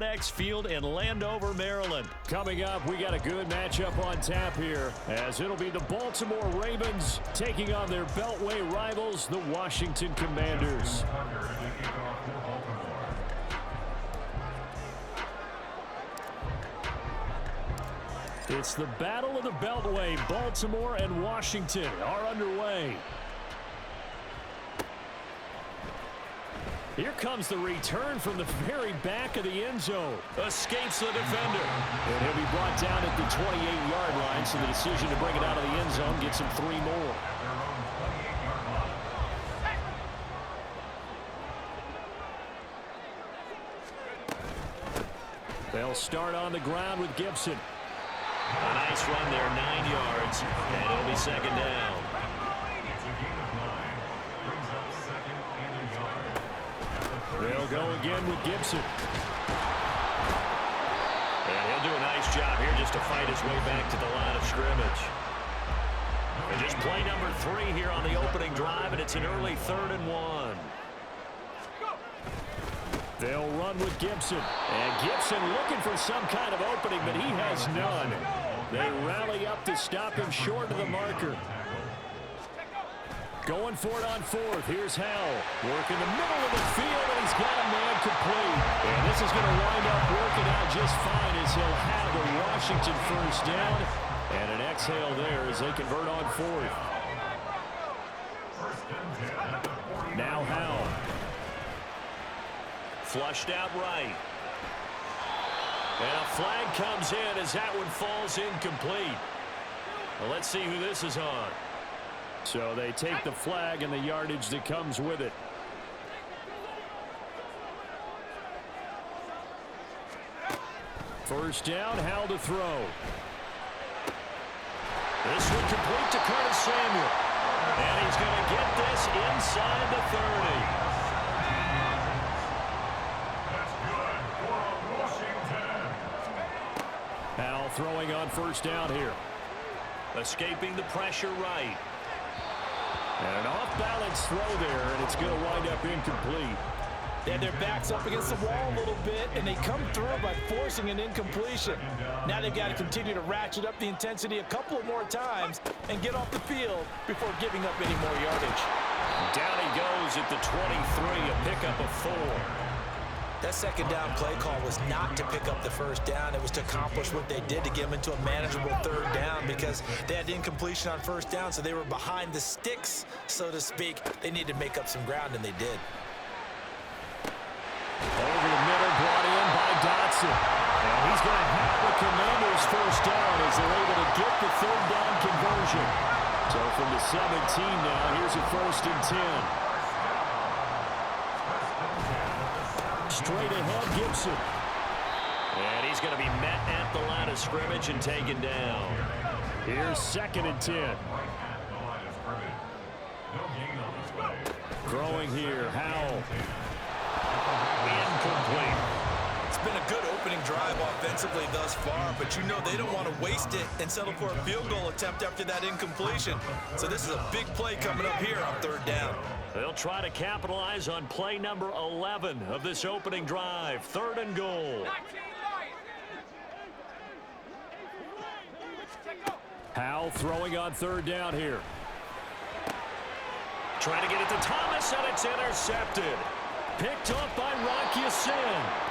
X Field in Landover, Maryland. Coming up, we got a good matchup on tap here, as it'll be the Baltimore Ravens taking on their Beltway rivals, the Washington Commanders. It's the Battle of the Beltway. Baltimore and Washington are underway. Here comes the return from the very back of the end zone. Escapes the defender. And he'll be brought down at the 28-yard line, so the decision to bring it out of the end zone gets him 3 more. They'll start on the ground with Gibson. A nice run there, 9 yards, and it'll be second down. They'll go again with Gibson. And he'll do a nice job here just to fight his way back to the line of scrimmage. And just play number 3 here on the opening drive, and it's an early 3rd and 1. They'll run with Gibson. And Gibson looking for some kind of opening, but he has none. They rally up to stop him short of the marker. Going for it on 4th. Here's Howell. Work in the middle of the field, and he's got a man complete. And this is going to wind up working out just fine as he'll have a Washington first down. And an exhale there as they convert on 4th. Now Howell. Flushed out right. And a flag comes in as that one falls incomplete. Well, let's see who this is on. So they take the flag and the yardage that comes with it. First down, Howell to throw. This one complete to Curtis Samuel. And he's going to get this inside the 30. Howell throwing on first down here. Escaping the pressure right. And an off-balance throw there, and it's going to wind up incomplete. They had their backs up against the wall a little bit, and they come through by forcing an incompletion. Now they've got to continue to ratchet up the intensity a couple of more times and get off the field before giving up any more yardage. Down he goes at the 23, a pickup of 4. That second down play call was not to pick up the first down. It was to accomplish what they did to get them into a manageable 3rd down because they had incompletion on first down, so they were behind the sticks, so to speak. They needed to make up some ground, and they did. Over the middle, brought in by Dotson. And he's going to have the Commanders first down as they're able to get the 3rd down conversion. So from the 17 now, here's a 1st and 10. Straight ahead, Gibson. And he's going to be met at the line of scrimmage and taken down. Here's 2nd and 10. Throwing here, Howell. Incomplete. It's been a good opening drive offensively thus far, but you know they don't want to waste it and settle for a field goal attempt after that incompletion. So this is a big play coming up here on 3rd down. They'll try to capitalize on play number 11 of this opening drive. 3rd and goal. Howell throwing on 3rd down here. Trying to get it to Thomas, and it's intercepted. Picked up by Rocky Sin.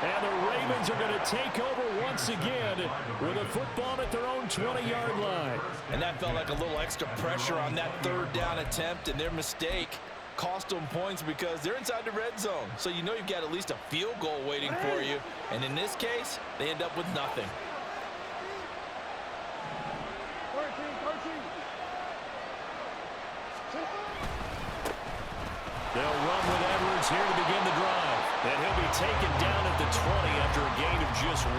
And the Ravens are going to take over once again with a football at their own 20-yard line. And that felt like a little extra pressure on that 3rd down attempt, and their mistake cost them points because they're inside the red zone. So you know you've got at least a field goal waiting for you. And in this case, they end up with nothing. They'll run with Edwards here to begin the drive. And he'll be taken down at the 20 after a gain of just 1.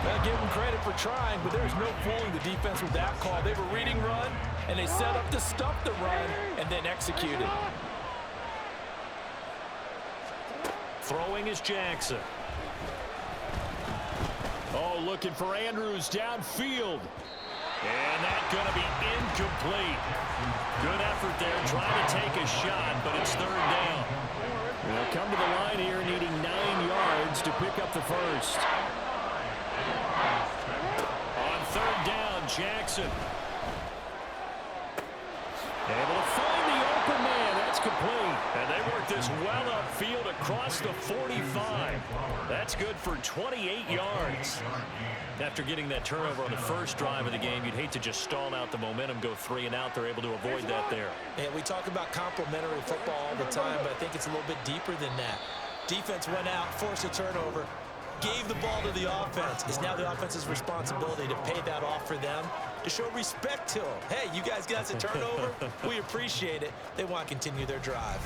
I'll give them credit for trying, but there's no fooling the defense with that call. They were reading run, and they set up to stop the run and then executed. Throwing is Jackson. Oh, looking for Andrews downfield. And that's going to be incomplete. Good effort there trying to take a shot, but it's 3rd down. They'll come to the line here needing 9 yards to pick up the first. On third down, Jackson. Able to find the open man. That's complete. And they work this well upfield across the 45. That's good for 28 yards. After getting that turnover on the first drive of the game, you'd hate to just stall out the momentum, go 3 and out. They're able to avoid that there. And we talk about complementary football all the time, but I think it's a little bit deeper than that. Defense went out, forced a turnover, gave the ball to the offense. It's now the offense's responsibility to pay that off for them, to show respect to them. Hey, you guys got a turnover? We appreciate it. They want to continue their drive.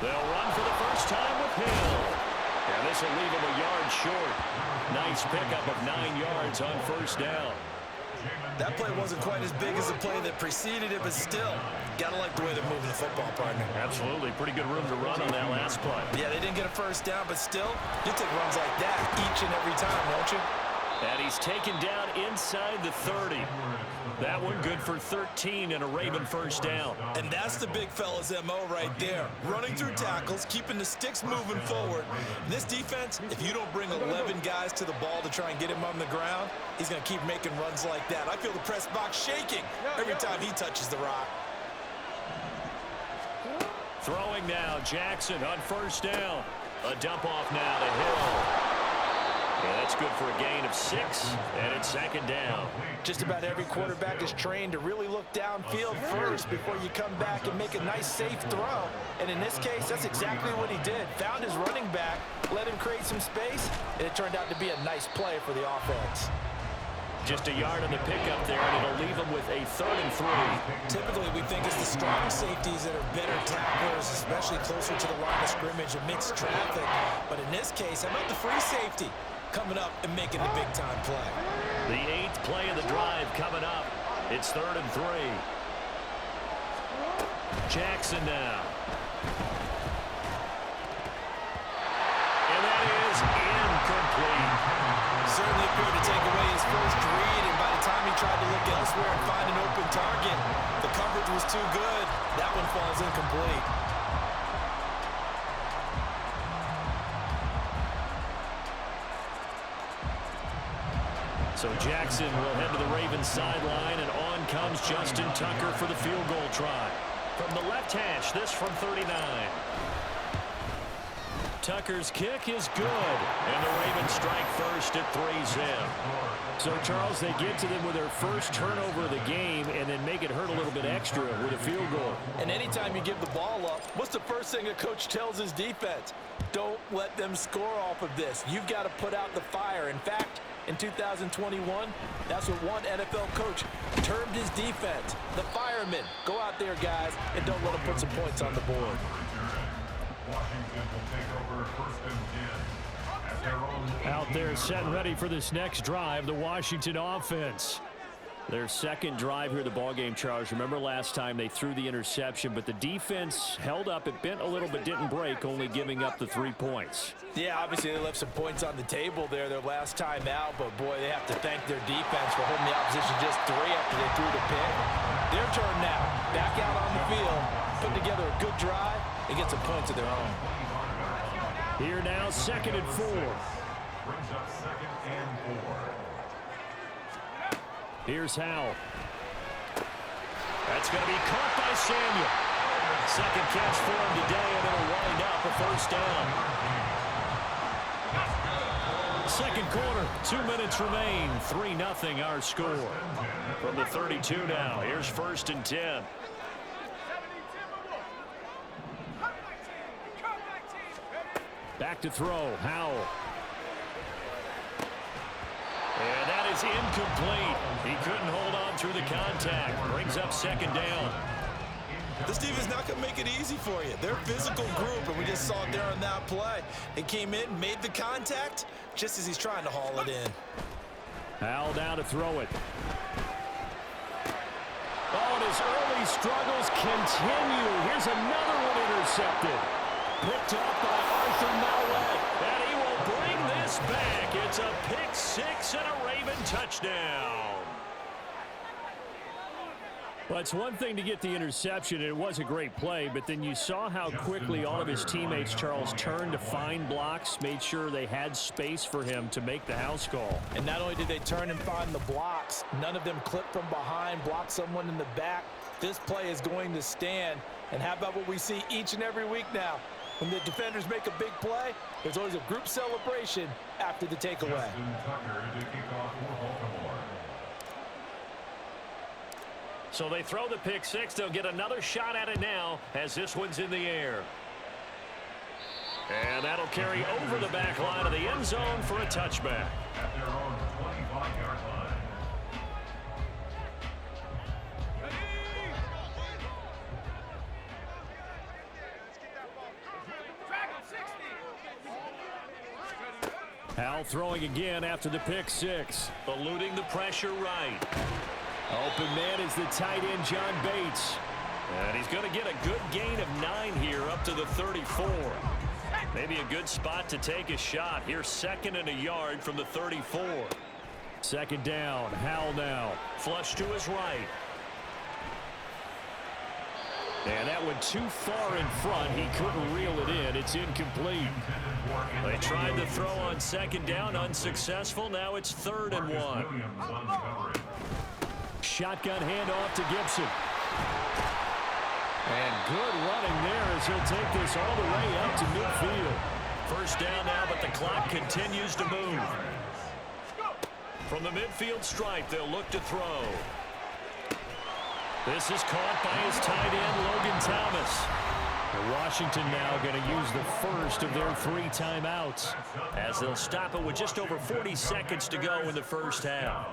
They'll run for the first time with Hill. And this will leave him a yard short. Nice pickup of 9 yards on first down. That play wasn't quite as big as the play that preceded it, but still, gotta like the way they're moving the football, partner. Absolutely. Pretty good room to run on that last play. Yeah, they didn't get a first down, but still, you take runs like that each and every time, don't you? And he's taken down inside the 30. That one good for 13 and a Raven first down. And that's the big fella's MO right there. Running through tackles, keeping the sticks moving forward. This defense, if you don't bring 11 guys to the ball to try and get him on the ground, he's going to keep making runs like that. I feel the press box shaking every time he touches the rock. Throwing now, Jackson on first down. A dump off now to Hill. Yeah, that's good for a gain of 6, and it's second down. Just about every quarterback is trained to really look downfield first before you come back and make a nice, safe throw. And in this case, that's exactly what he did. Found his running back, let him create some space, and it turned out to be a nice play for the offense. Just a yard on the pickup there, and it'll leave him with a 3rd and 3. Typically, we think it's the strong safeties that are better tacklers, especially closer to the line of scrimmage amidst traffic. But in this case, how about the free safety coming up and making the big-time play? The 8th play of the drive coming up. It's 3rd and 3. Jackson now. And that is incomplete. Certainly appeared to take away his first read, and by the time he tried to look elsewhere and find an open target, the coverage was too good. That one falls incomplete. So Jackson will head to the Ravens sideline, and on comes Justin Tucker for the field goal try. From the left hash, this from 39. Tucker's kick is good, and the Ravens strike first at 3-zip. So, Charles, they get to them with their first turnover of the game and then make it hurt a little bit extra with a field goal. And anytime you give the ball up, what's the first thing a coach tells his defense? Don't let them score off of this. You've got to put out the fire. In fact, in 2021, that's what one NFL coach termed his defense, the firemen. Go out there, guys, and don't let them put some points on the board. Washington will take over 1st and 10 at their own. Out there set and ready for this next drive, the Washington offense. Their second drive here of the ballgame, Charles. Remember last time they threw the interception, but the defense held up. It bent a little but didn't break, only giving up the 3 points. Yeah, obviously they left some points on the table there their last time out, but boy, they have to thank their defense for holding the opposition just 3 after they threw the pick. Their turn now, back out on the field, put together a good drive and get some points of their own. Here now, 2nd and 4. Brings up 2nd and 4. Here's Howell. That's going to be caught by Samuel. Second catch for him today, and it'll wind up a first down. Second quarter, 2 minutes remain. 3-0 our score. From the 32 now, here's 1st and 10. Back to throw, Howell. And that is incomplete. He couldn't hold on through the contact. Brings up 2nd down. This defense is not going to make it easy for you. They're a physical group, and we just saw it there on that play. They came in, made the contact, just as he's trying to haul it in. Howell down to throw it. Oh, and his early struggles continue. Here's another one intercepted. Picked up by Arthur Mallett. And he will bring this this back. It's a pick six and a Raven touchdown. Well, it's one thing to get the interception, and it was a great play, but then you saw how quickly all of his teammates, Charles, turned to find blocks, made sure they had space for him to make the house call. And not only did they turn and find the blocks, none of them clipped from behind, blocked someone in the back. This play is going to stand. And how about what we see each and every week now? When the defenders make a big play, there's always a group celebration after the takeaway. So they throw the pick six. They'll get another shot at it now as this one's in the air. And that'll carry over the back line of the end zone for a touchback. At their own 25-yard line. Howell throwing again after the pick six. Eluding the pressure right. Open man is the tight end, John Bates. And he's going to get a good gain of 9 here up to the 34. Maybe a good spot to take a shot. Here's 2nd and a yard from the 34. 2nd down, Howell now. Flush to his right. And that went too far in front. He couldn't reel it in. It's incomplete. They tried to throw on 2nd down, unsuccessful. Now it's 3rd and 1. Shotgun handoff to Gibson. And good running there as he'll take this all the way up to midfield. 1st down now, but the clock continues to move. From the midfield stripe, they'll look to throw. This is caught by his tight end, Logan Thomas. And Washington now going to use the first of their 3 timeouts, as they'll stop it with just over 40 seconds to go in the first half.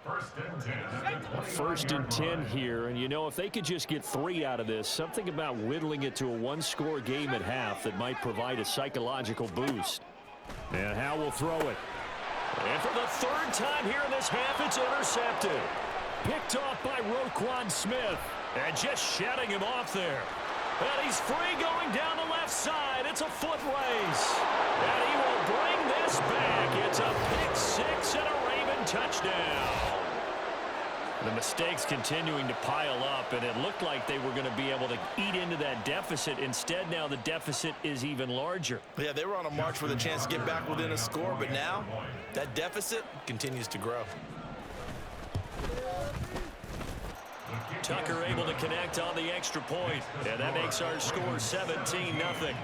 1st and 10 here, and you know, if they could just get 3 out of this, something about whittling it to a 1-score game at half that might provide a psychological boost. And Howell will throw it. And for the 3rd time here in this half, it's intercepted. Picked off by Roquan Smith. And just shutting him off there. And he's free going down the left side. It's a foot race. And he will bring this back. It's a pick six and a Raven touchdown. The mistakes continuing to pile up, and it looked like they were going to be able to eat into that deficit. Instead, now the deficit is even larger. Yeah, they were on a march with a chance to get back within a score, but now that deficit continues to grow. Tucker able to connect on the extra point, and that makes our score 17-0.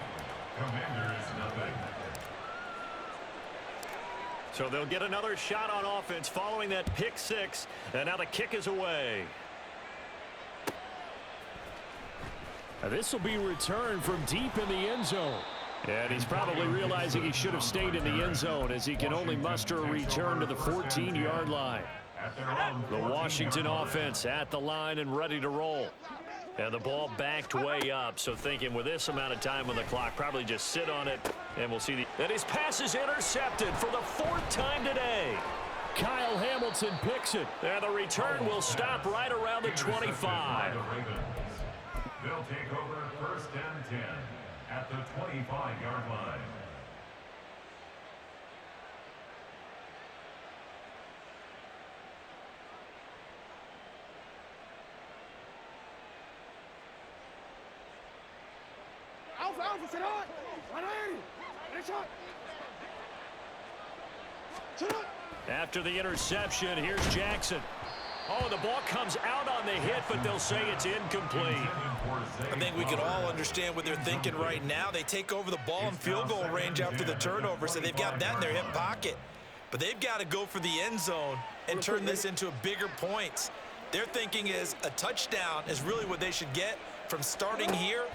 So they'll get another shot on offense following that pick six, and now the kick is away. This will be returned from deep in the end zone. And he's probably realizing he should have stayed in the end zone as he can only muster a return to the 14-yard line. The Washington offense at the line and ready to roll. And the ball backed way up, so thinking with this amount of time on the clock, probably just sit on it, and we'll see. And his pass is intercepted for the 4th time today. Kyle Hamilton picks it. And the return will stop right around the 25. They'll take over 1st and 10 at the 25-yard line. After the interception, here's Jackson. Oh, the ball comes out on the hit, but they'll say it's incomplete. I think we can all understand what they're thinking right now. They take over the ball in field goal range after the turnover, so they've got that in their hip pocket. But they've got to go for the end zone and turn this into a bigger points. Their thinking is a touchdown is really what they should get from starting here.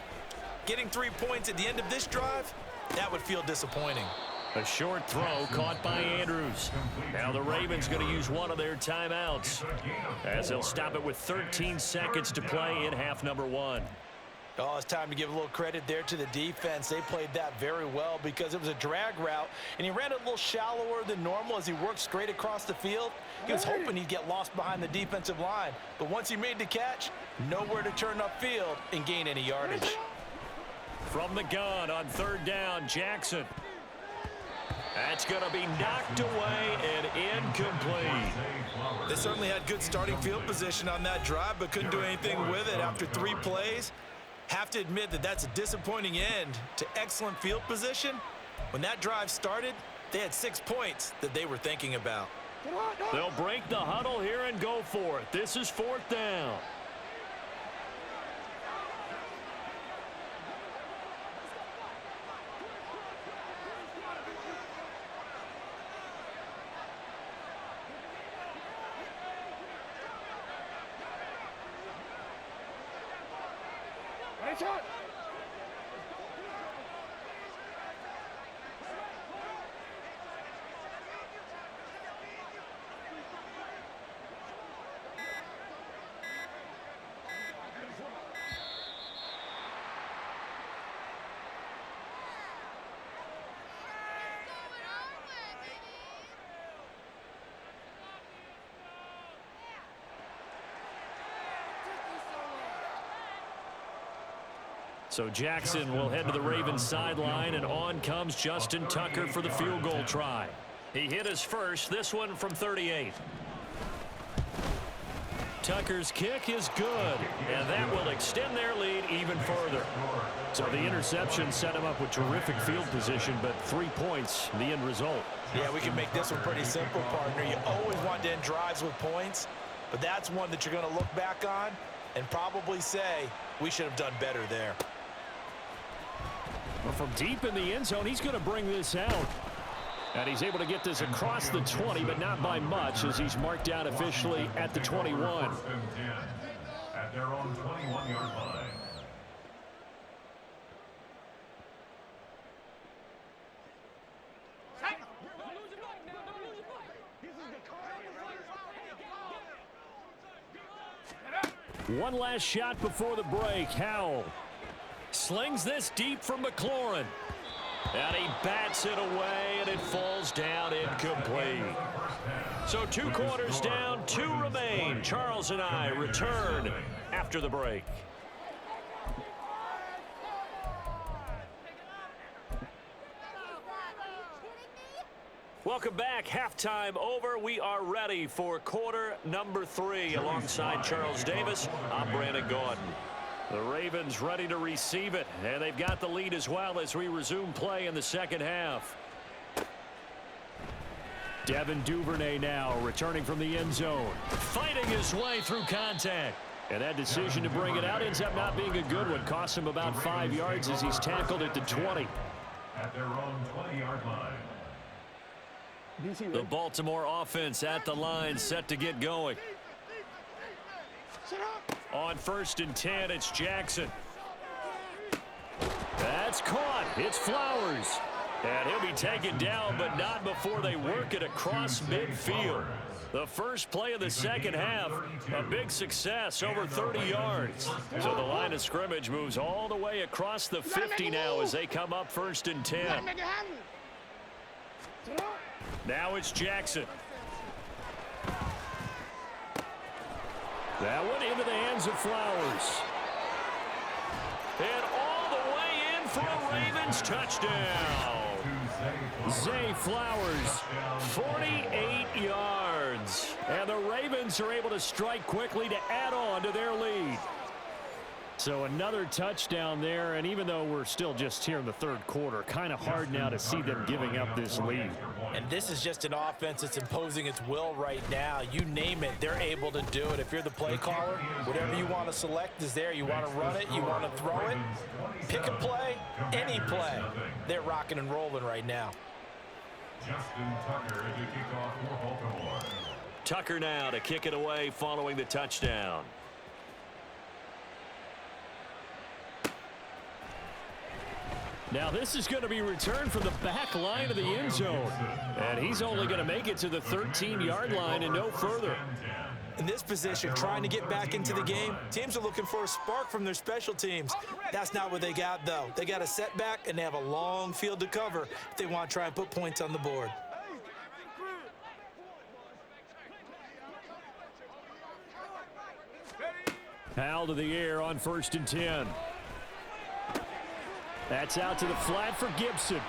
Getting 3 points at the end of this drive, that would feel disappointing. A short throw caught by Andrews. Now the Ravens going to use one of their timeouts as they'll stop it with 13 seconds to play in half number 1. Oh, it's time to give a little credit there to the defense. They played that very well because it was a drag route, and he ran it a little shallower than normal as he worked straight across the field. He was hoping he'd get lost behind the defensive line, but once he made the catch, nowhere to turn upfield and gain any yardage. From the gun on 3rd down, Jackson. That's going to be knocked away and incomplete. They certainly had good starting field position on that drive, but couldn't do anything with it after 3 plays. Have to admit that that's a disappointing end to excellent field position. When that drive started, they had 6 points that they were thinking about. They'll break the huddle here and go for it. This is 4th down. So Jackson will head to the Ravens sideline, and on comes Justin Tucker for the field goal try. He hit his first, this one from 38. Tucker's kick is good, and that will extend their lead even further. So the interception set him up with terrific field position, but 3 points, the end result. Yeah, we can make this one pretty simple, partner. You always want to end drives with points, but that's one that you're going to look back on and probably say, we should have done better there. Well, from deep in the end zone, he's going to bring this out. And he's able to get this across the 20, but not by much, as he's marked down officially at the 21. At their own 21-yard line. One last shot before the break. Howell slings this deep from McLaurin. And he bats it away, and it falls down incomplete. So 2 quarters down, 2 remain. Charles and I return after the break. Welcome back. Halftime over. We are ready for quarter number 3. Alongside Charles Davis, I'm Brandon Gordon. The Ravens ready to receive it, and they've got the lead as well as we resume play in the second half. Devin Duvernay now returning from the end zone, fighting his way through contact. And that decision to bring it out ends up not being a good one. Costs him about 5 yards as he's tackled at the 20. At their own 20-yard line. The Baltimore offense at the line, set to get going. On 1st and 10, it's Jackson. That's caught. It's Flowers. And he'll be taken down, but not before they work it across midfield. The first play of the second half, a big success, over 30 yards. So the line of scrimmage moves all the way across the 50 now as they come up 1st and 10. Now it's Jackson. That one into the hands of Flowers. And all the way in for a Ravens touchdown. Zay Flowers, 48 yards. And the Ravens are able to strike quickly to add on to their lead. So another touchdown there, and even though we're still just here in the 3rd quarter, kind of hard now to see them giving up this lead. And this is just an offense that's imposing its will right now. You name it, they're able to do it. If you're the play caller, whatever you want to select is there. You want to run it, you want to throw it, pick a play, any play. They're rocking and rolling right now. Justin Tucker to kick off for Baltimore. Tucker now to kick it away following the touchdown. Now this is going to be returned from the back line of the end zone. And he's only going to make it to the 13-yard line and no further. In this position, trying to get back into the game, teams are looking for a spark from their special teams. That's not what they got, though. They got a setback, and they have a long field to cover if they want to try and put points on the board. Howell to the air on 1st and 10. That's out to the flat for Gibson.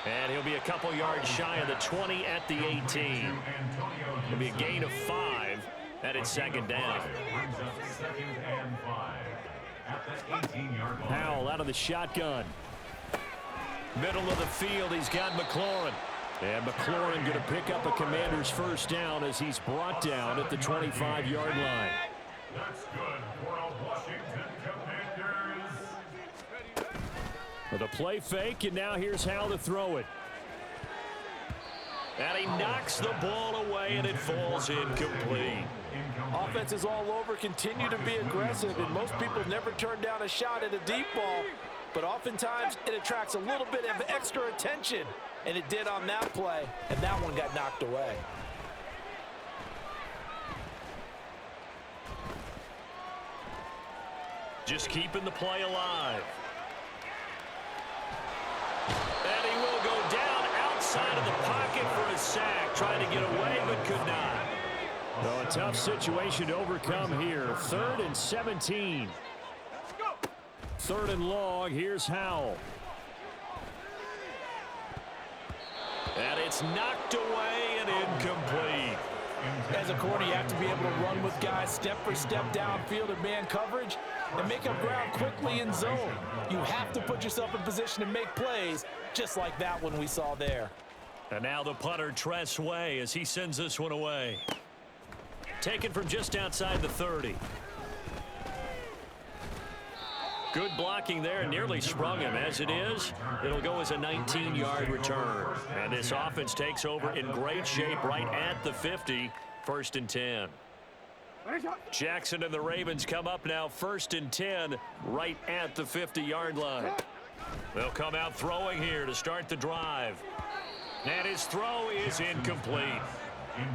And he'll be a couple yards shy of the 20 at the 18. It'll be a gain of 5, and it's second down. Howell out of the shotgun. Middle of the field, he's got McLaurin. And McLaurin going to pick up a Commander's first down as he's brought down at the 25-yard line. That's good for a Washington Commanders. With a play fake, and now here's Howell to throw it. And he knocks the ball away, and it falls incomplete. Offense is all over, continue to be aggressive, and most people never turn down a shot at a deep ball. But oftentimes, it attracts a little bit of extra attention, and it did on that play, and that one got knocked away. Just keeping the play alive. And he will go down outside of the pocket for a sack, trying to get away but could not. So a tough situation to overcome here. 3rd and 17. 3rd and long. Here's Howell. And it's knocked away and incomplete. As a corner, you have to be able to run with guys step for step downfield in man coverage and make up ground quickly in zone. You have to put yourself in position to make plays, just like that one we saw there. And now the punter, Tress Way, as he sends this one away. Taken from just outside the 30. Good blocking there, nearly sprung him. As it is, it'll go as a 19-yard return. And this offense takes over in great shape right at the 50, 1st and 10. Jackson and the Ravens come up now, 1st and 10, right at the 50-yard line. They'll come out throwing here to start the drive. And his throw is incomplete.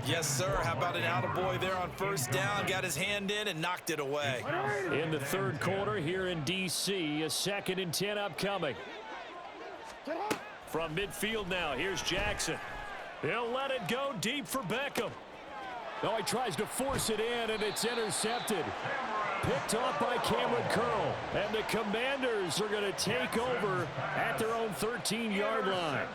Yes, sir. How about an attaboy there on 1st down? Got his hand in and knocked it away. In the 3rd quarter here in D.C., a 2nd and 10 upcoming. From midfield now, here's Jackson. He'll let it go deep for Beckham. Oh, he tries to force it in, and it's intercepted. Picked off by Cameron Curl. And the Commanders are going to take over at their own 13-yard line.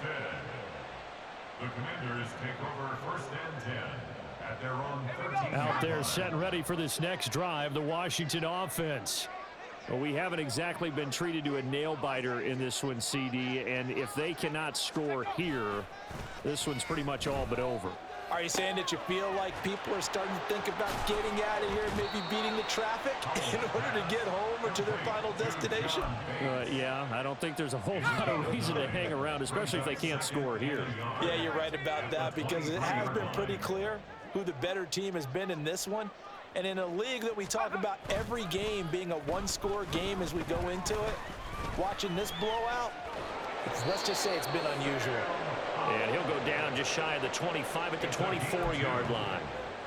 The Commanders take over 1st and 10 at their own 13. Out there set and ready for this next drive, the Washington offense. Well, we haven't exactly been treated to a nail-biter in this one, CD, and if they cannot score here, this one's pretty much all but over. Are you saying that you feel like people are starting to think about getting out of here and maybe beating the traffic in order to get home or to their final destination? Yeah, I don't think there's a whole lot of reason to hang around, especially if they can't score here. Yeah, you're right about that, because it has been pretty clear who the better team has been in this one. And in a league that we talk about every game being a one-score game as we go into it, watching this blowout, let's just say it's been unusual. And he'll go down just shy of the 25 at the 24-yard line.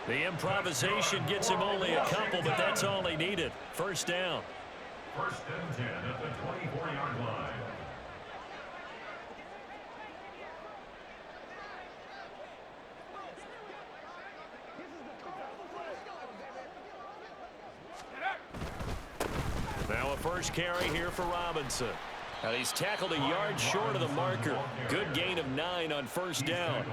The improvisation gets him only a couple, but that's all he needed. 1st down. 1st and 10 at the 24-yard line. Now a first carry here for Robinson. And he's tackled a yard short of the marker. Good gain of 9 on 1st down.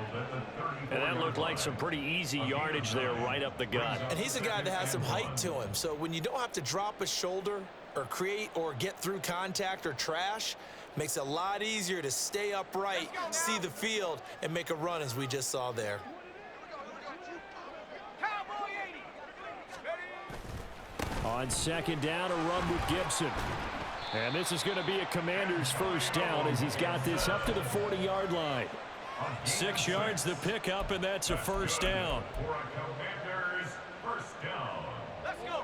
And that looked like some pretty easy yardage there right up the gut. And he's a guy that has some height to him. So when you don't have to drop a shoulder or create or get through contact or trash, makes it a lot easier to stay upright, see the field, and make a run as we just saw there. On 2nd down, a run with Gibson. And this is going to be a Commander's 1st down as he's got this up to the 40-yard line. 6 yards the pickup, and that's a 1st down. For a Commanders 1st down. Let's go.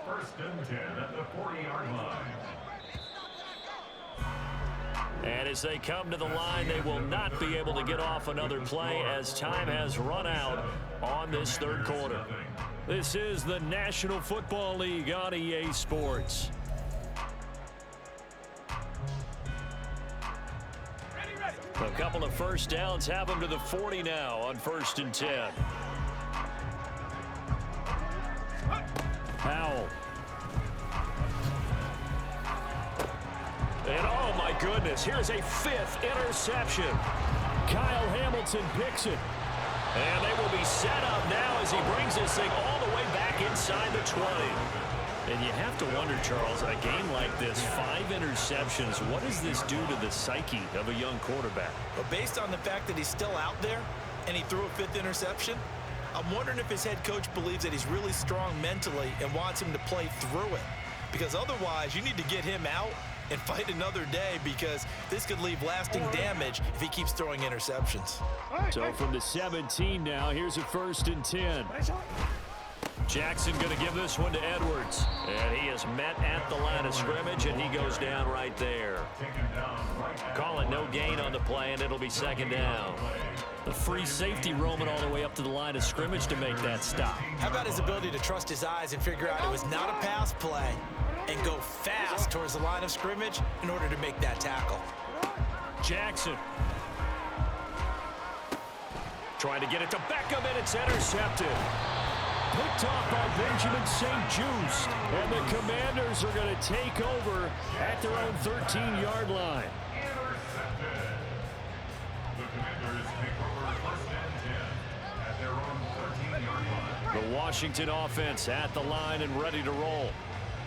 1st and 10 at the 40-yard line. And as they come to the line, they will not be able to get off another play as time has run out on this 3rd quarter. This is the National Football League on EA Sports. A couple of 1st downs have them to the 40 now on 1st and 10. Howell. And oh my goodness. Here's a 5th interception. Kyle Hamilton picks it. And they will be set up now as he brings this thing all the way back inside the 20. And you have to wonder, Charles, a game like this, 5 interceptions, what does this do to the psyche of a young quarterback? Well, based on the fact that he's still out there and he threw a 5th interception, I'm wondering if his head coach believes that he's really strong mentally and wants him to play through it. Because otherwise, you need to get him out and fight another day, because this could leave lasting damage if he keeps throwing interceptions. So from the 17 now, here's a 1st and 10. Jackson going to give this one to Edwards. And he is met at the line of scrimmage, and he goes down right there. Call it no gain on the play, and it'll be 2nd down. The free safety roaming all the way up to the line of scrimmage to make that stop. How about his ability to trust his eyes and figure out it was not a pass play and go fast towards the line of scrimmage in order to make that tackle? Jackson trying to get it to Beckham, and it's intercepted. Picked off by Benjamin St-Juste. And the Commanders are going to take over at their own 13-yard line. The Washington offense at the line and ready to roll.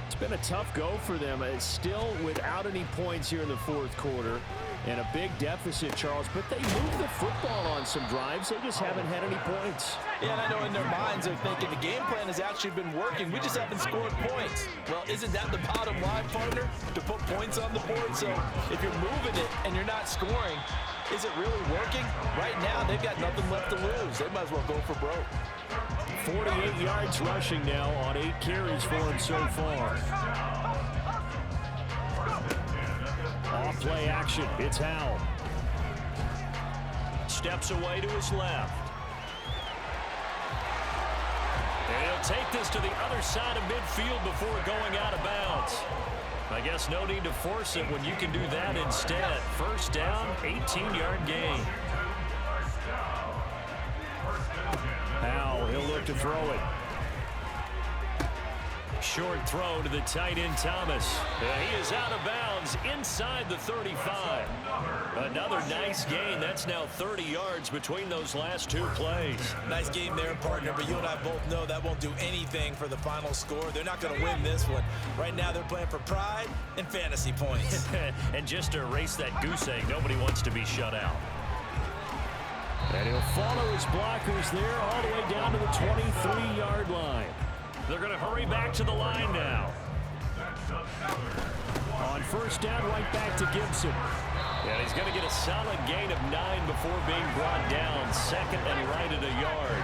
It's been a tough go for them. It's still without any points here in the 4th quarter. And a big deficit, Charles. But they moved the football on some drives. They just haven't had any points. Yeah, and I know in their minds they're thinking the game plan has actually been working. We just haven't scored points. Well, isn't that the bottom line, partner? To put points on the board? So if you're moving it and you're not scoring, is it really working? Right now, they've got nothing left to lose. They might as well go for broke. 48 yards rushing now on 8 carries for him so far. Off play action. It's Howell. Steps away to his left. And he'll take this to the other side of midfield before going out of bounds. I guess no need to force it when you can do that instead. 1st down, 18-yard gain. Howell, he'll look to throw it. Short throw to the tight end, Thomas. He is out of bounds inside the 35. Another nice gain. That's now 30 yards between those last 2 plays. Nice game there, partner, but you and I both know that won't do anything for the final score. They're not going to win this one. Right now, they're playing for pride and fantasy points. And just to erase that goose egg, nobody wants to be shut out. And he'll follow his blockers there all the way down to the 23-yard line. They're going to hurry back to the line now. On 1st down, right back to Gibson. And he's going to get a solid gain of 9 before being brought down. 2nd and right at a yard.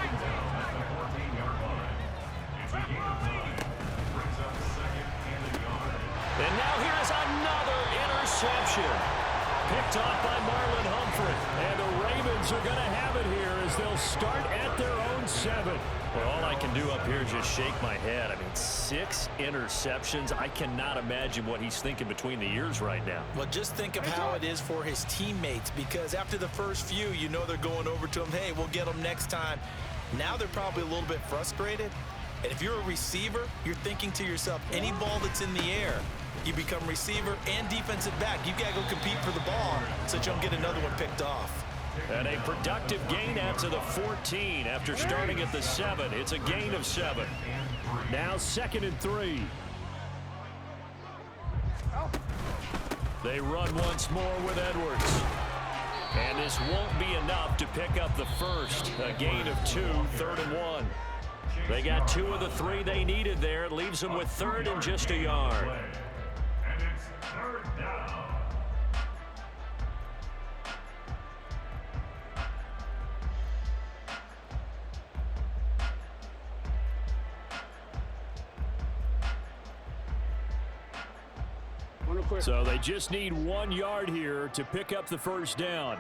And now here's another interception. Picked off by Marlon Humphrey. And the Ravens are going to have it here as they'll start at their own 7. Well, all I can do up here is just shake my head. I mean, 6 interceptions. I cannot imagine what he's thinking between the ears right now. Well, just think of how it is for his teammates, because after the first few, you know they're going over to him, hey, we'll get them next time. Now they're probably a little bit frustrated. And if you're a receiver, you're thinking to yourself, any ball that's in the air, you become receiver and defensive back. You've got to go compete for the ball so that you don't get another one picked off. And a productive gain out to the 14 after starting at the 7. It's a gain of 7. Now 2nd and 3. They run once more with Edwards. And this won't be enough to pick up the first. A gain of 2, 3rd and 1. They got 2 of the 3 they needed there. It leaves them with 3rd and just a yard. And it's 3rd down. So they just need 1 yard here to pick up the 1st down.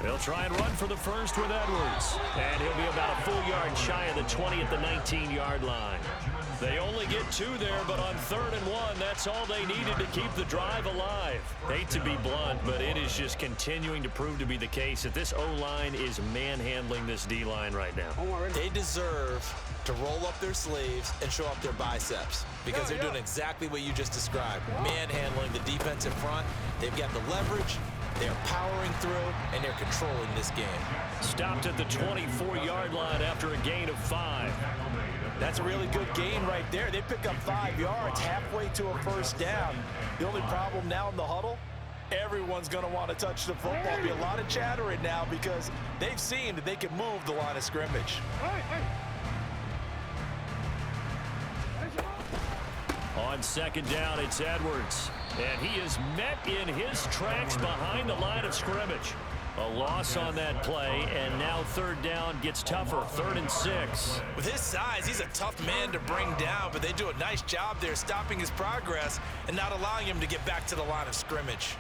They'll try and run for the first with Edwards. And he'll be about a full yard shy of the 20 at the 19-yard line. They only get 2 there, but on 3rd and 1, that's all they needed to keep the drive alive. Hate to be blunt, but it is just continuing to prove to be the case that this O-line is manhandling this D-line right now. They deserve to roll up their sleeves and show up their biceps because they're doing exactly what you just described. Manhandling the defensive front. They've got the leverage. They're powering through, and they're controlling this game. Stopped at the 24-yard line after a gain of 5. That's a really good gain right there. They pick up 5 yards halfway to a first down. The only problem now in the huddle, everyone's going to want to touch the football. There'll be a lot of chattering now because they've seen that they can move the line of scrimmage. On 2nd down, it's Edwards. And he is met in his tracks behind the line of scrimmage. A loss on that play, and now 3rd down gets tougher, 3rd and 6. With his size, he's a tough man to bring down, but they do a nice job there stopping his progress and not allowing him to get back to the line of scrimmage.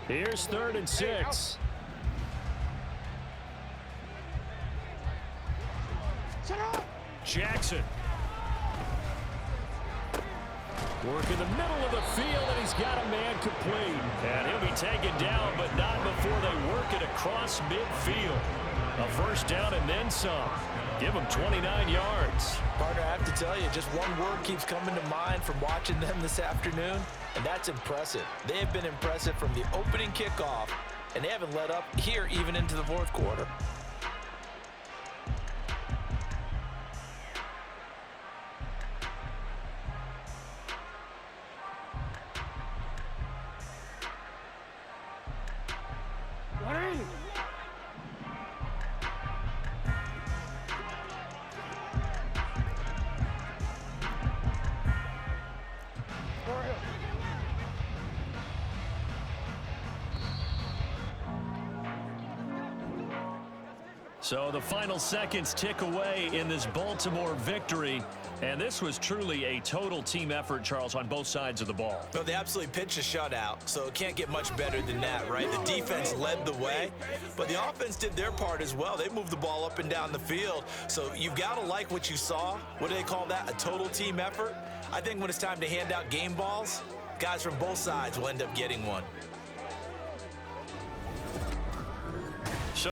Here's 3rd and 6. Jackson. Work in the middle of the field, and he's got a man complete. And he'll be taken down, but not before they work it across midfield. A first down and then some. Give them 29 yards. Partner, I have to tell you, just one word keeps coming to mind from watching them this afternoon, and that's impressive. They have been impressive from the opening kickoff, and they haven't let up here even into the 4th quarter. So the final seconds tick away in this Baltimore victory. And this was truly a total team effort, Charles, on both sides of the ball. No, they absolutely pitched a shutout, so it can't get much better than that, right? The defense led the way, but the offense did their part as well. They moved the ball up and down the field, so you've got to like what you saw. What do they call that? A total team effort? I think when it's time to hand out game balls, guys from both sides will end up getting one.